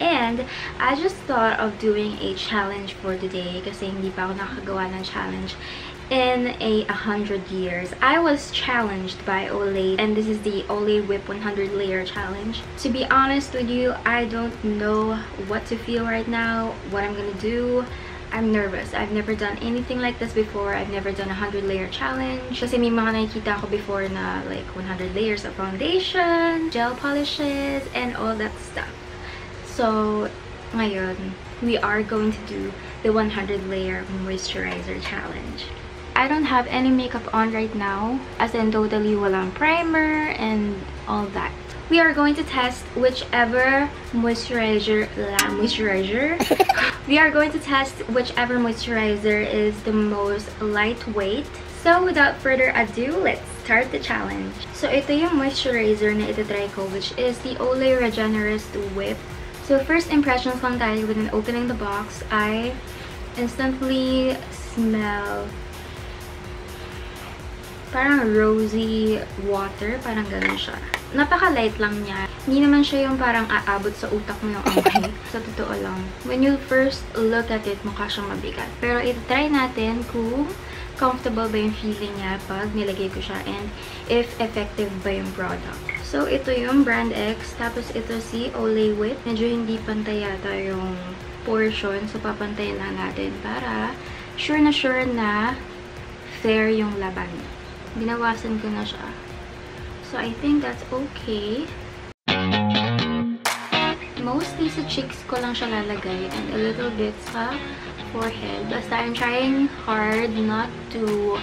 And I just thought of doing a challenge for today kasi hindi pa ako nakagawa ng challenge in 100 years. I was challenged by Olay, and this is the Olay Whip 100 Layer Challenge. To be honest with you, I don't know what to feel right now, what I'm gonna do. I'm nervous. I've never done anything like this before. I've never done a 100 layer challenge. Kasi may mga nakikita ko before na like 100 layers of foundation, gel polishes, and all that stuff. So, ngayon, we are going to do the 100 layer moisturizer challenge. I don't have any makeup on right now, as in totally walang primer and all that. We are going to test whichever moisturizer we are going to test whichever moisturizer is the most lightweight. So without further ado, let's start the challenge. So ito yung moisturizer na itatry ko, which is the Olay Regenerist Whip. So first impressions lang tayo within opening the box. I instantly smell parang rosy water, parang ganun siya. Napaka-light lang niya. Hindi naman siya yung parang aabot sa utak mo yung amoy. Sa totoo lang. When you first look at it, mukha siyang mabigat. Pero ito-try natin kung comfortable ba yung feeling niya pag nilagay ko siya and if effective ba yung product. So, ito yung Brand X. Tapos ito si Olay Whip. Medyo hindi pantay yata yung portion. So, papantayin lang natin para sure na fair yung laban. Binawasan ko na siya. So, I think that's okay. Mostly sa cheeks ko lang siya lalagay and a little bit sa forehead. Basta I'm trying hard not to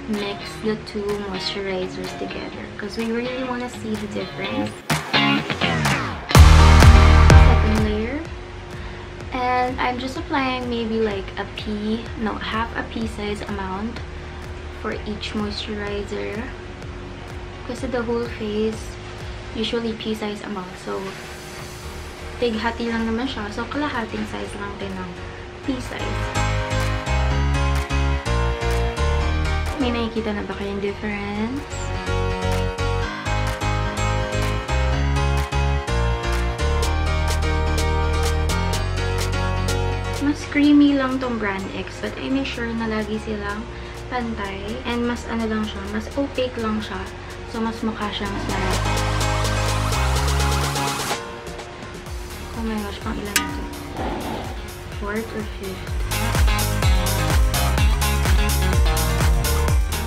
mix the two moisturizers together because we really want to see the difference. Second layer. And I'm just applying maybe like half a pea size amount for each moisturizer. Kasi the whole face, usually pea size amount. So, tighati lang naman siya. So, kalahating size lang din ng pea size. May nakikita na ba kayong difference? Mas creamy lang tong Brand X, but I make sure na lagi silang pantay. And mas lang siya, mas opaque lang siya. So, mas mukha siyang snap. Oh my gosh, pang ilan ito? 4th or 5th?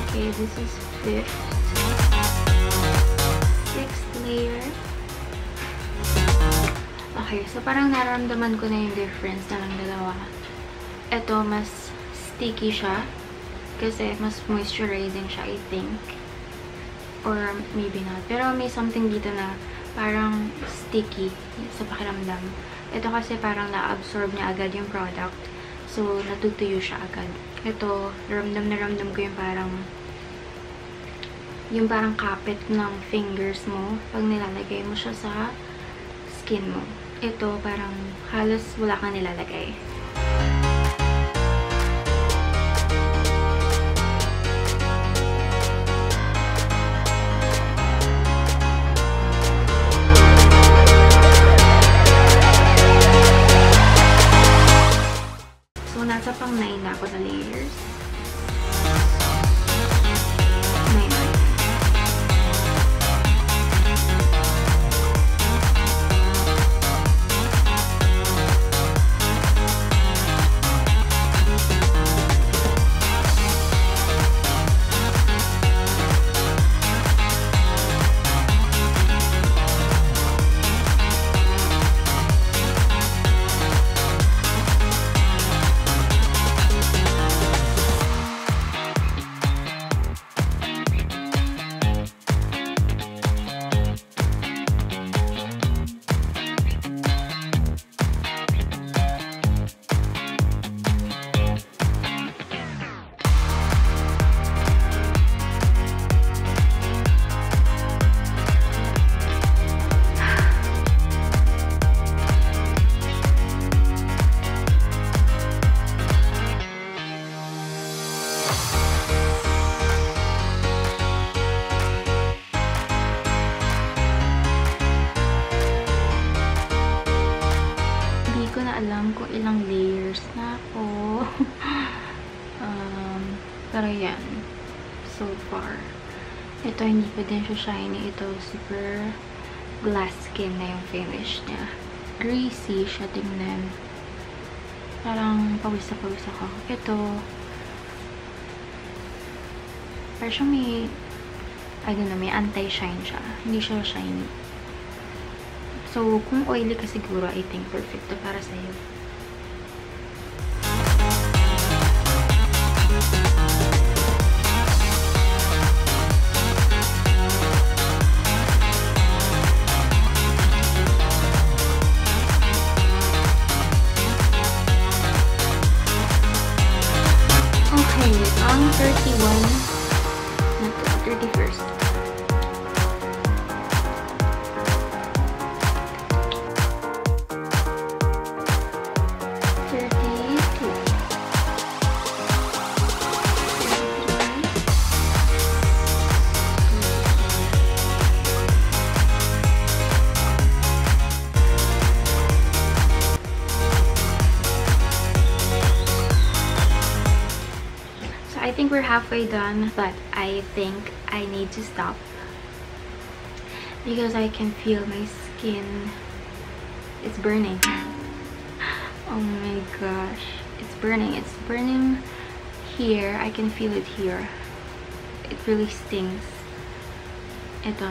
Okay, this is 5th. 6th layer. Okay, so parang nararamdaman ko na yung difference na lang dalawa. Ito, mas sticky siya. Kasi mas moisturizing siya, I think. Or maybe not. Pero may something dito na parang sticky sa pakiramdam. Ito kasi parang na-absorb niya agad yung product. So, natutuyo siya agad. Ito, ramdam na ramdam ko yung parang kapit ng fingers mo pag nilalagay mo siya sa skin mo. Ito, parang halos wala kang nilalagay. Nasa pang 9 na ako na layers. 9 na. na alam kung ilang layers na ako. Pero yan. So far. Ito, hindi pa din siya shiny. Ito, super glass skin na yung finish niya. Greasy siya tingnan. Parang pawis na pawis ako. Ito, parang siya may, I don't know, may anti-shine siya. Hindi siya shiny. So, kung oily ka siguro, I think perfect to para sa'yo. Okay, ang 31 na to, 31st. I think we're halfway done, but I think I need to stop because I can feel my skin. It's burning. Oh my gosh, it's burning. It's burning here. I can feel it here. It really stings. Ito,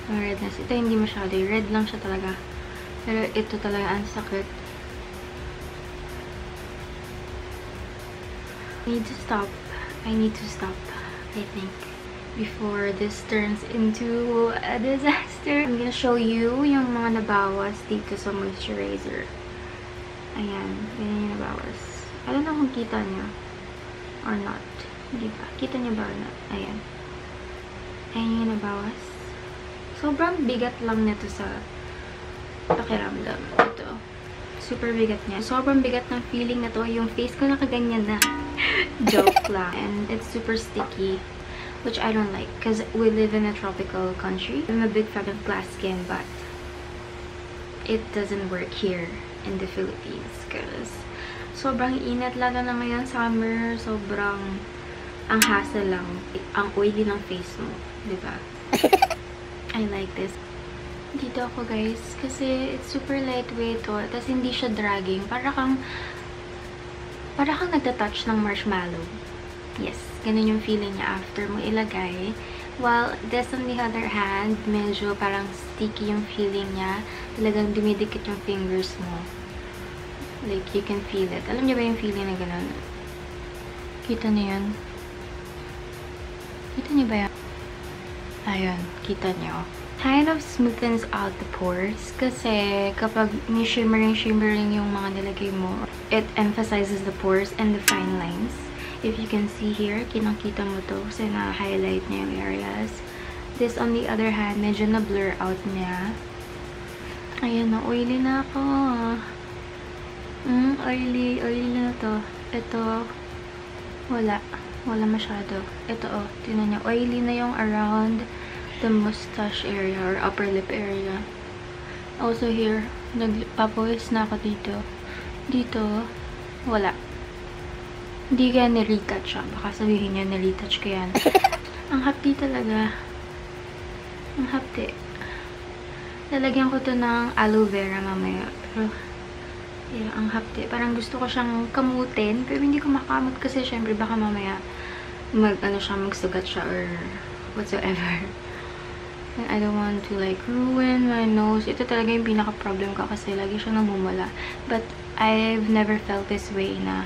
yung redness. Ito hindi masyado. Red lang siya talaga. Pero ito talaga ang sakit. I need to stop, I think, before this turns into a disaster. I'm gonna show you yung mga nabawas dito sa moisturizer. Ayan, ganyan yung nabawas. I don't know kung kita niyo or not. Hindi ba? Kita niyo ba or not? Ayan. Ayan yung nabawas. Sobrang bigat lang nito sa pakiramdam. Ito. Super bigat niya. Sobrang bigat ng feeling na to. Yung face ko nakaganyan na. Joke lang. And it's super sticky, which I don't like because we live in a tropical country. I'm a big fan of glass skin, but it doesn't work here in the Philippines because sobrang init, lalo na ngayon summer. Sobrang ang hassle lang. Ang oily ng face mo. Diba? I like this. Dito ako guys kasi it's super lightweight to. Tapos hindi siya dragging. Para kang nagtatouch ng marshmallow. Yes, ganun yung feeling niya after mo ilagay. While this on the other hand, medyo parang sticky yung feeling niya. Talagang dumidikit yung fingers mo. Like, you can feel it. Alam niyo ba yung feeling na ganun? Kita niyo yun? Kita niyo ba yan? Ayun, kita niyo. Kind of smoothens out the pores kasi kapag may shimmering yung mga nilagay mo, it emphasizes the pores and the fine lines. If you can see here, kinakita mo to kasi na-highlight niya yung areas. This on the other hand, medyo na-blur out niya. Ayan na, oily na ako. Oily na to. Ito, wala masyado. Ito oh, tingnan niyo, oily na yung around the mustache area or upper lip area. Also here, nagpapawis na ako dito. Dito, wala. Hindi kaya niretouch siya. Baka sabihin niya niretouch ko yan. Ang hapdi talaga. Ang hapdi. Lalagyan ko to ng aloe vera mamaya. Pero, yeah, ang hapdi. Parang gusto ko siyang kamutin. Pero hindi ko makamot kasi syempre baka mamaya magsugat siya or whatsoever. And I don't want to like ruin my nose. Ito talaga yung pinaka-problem ko kasi lagi siya namumula. But I've never felt this way na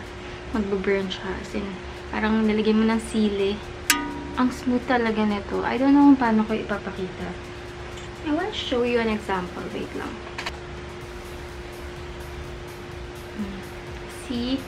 magbe-burn siya. As in, parang nalagyan mo ng sili. Ang smooth talaga nito. I don't know kung paano ko ipapakita. I want to show you an example. Wait lang. See?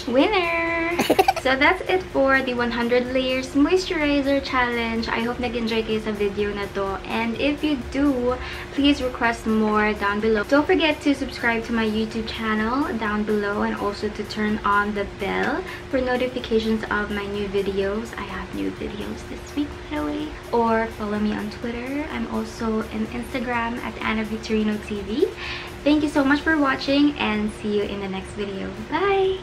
Winner! So that's it for the 100 layers moisturizer challenge. I hope nag-enjoy kayo sa video na to. And if you do, please request more down below. Don't forget to subscribe to my YouTube channel down below and also to turn on the bell for notifications of my new videos. I have new videos this week, by the way. Or follow me on Twitter. I'm also on Instagram at Anna Victorino TV. Thank you so much for watching and see you in the next video. Bye!